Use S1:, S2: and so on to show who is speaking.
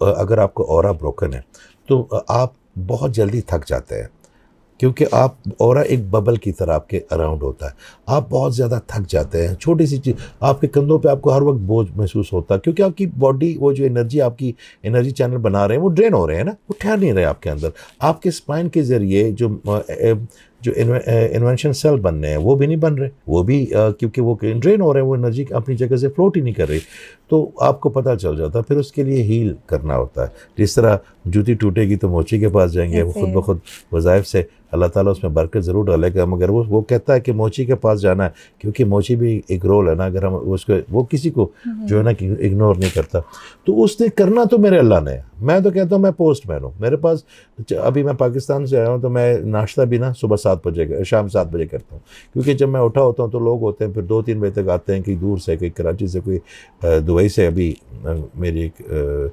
S1: अगर आपका aura broken है तो आप बहुत जल्दी थक जाते हैं, क्योंकि आप ऑरा एक बबल की तरह आपके अराउंड होता है। आप बहुत ज़्यादा थक जाते हैं, छोटी सी चीज़ आपके कंधों पे आपको हर वक्त बोझ महसूस होता है, क्योंकि आपकी बॉडी वो जो एनर्जी आपकी एनर्जी चैनल बना रहे हैं वो ड्रेन हो रहे हैं ना, वो ठहर नहीं रहे आपके अंदर। आपके स्पाइन के ज़रिए जो इन्वेंशन सेल बनने हैं वो भी नहीं बन रहे, वो भी क्योंकि वो ड्रेन हो रहे हैं, वो एनर्जी अपनी जगह से फ्लोट ही नहीं कर रही। तो आपको पता चल जाता है, फिर उसके लिए हील करना होता है। जिस तरह जूती टूटेगी तो मोची के पास जाएंगे, वो खुद ब खुद वज़ाइफ से अल्लाह ताला उसमें बरकत ज़रूर डालेगा, मगर वो कहता है कि मोची के पास जाना है, क्योंकि मोची भी एक रोल है ना, अगर हम उसको वो किसी को जो है ना कि इग्नोर नहीं करता। तो उसने करना तो मेरे अल्लाह ने है। मैं तो कहता हूँ मैं पोस्टमैन हूँ, मेरे पास अभी मैं पाकिस्तान से आया हूँ तो मैं नाश्ता भी ना सुबह 7 बजे शाम 7 बजे करता हूँ, क्योंकि जब मैं उठा होता हूँ तो लोग होते हैं फिर 2-3 बजे तक आते हैं, कहीं दूर से, कहीं कराची से, कोई दुबई से। अभी मेरी एक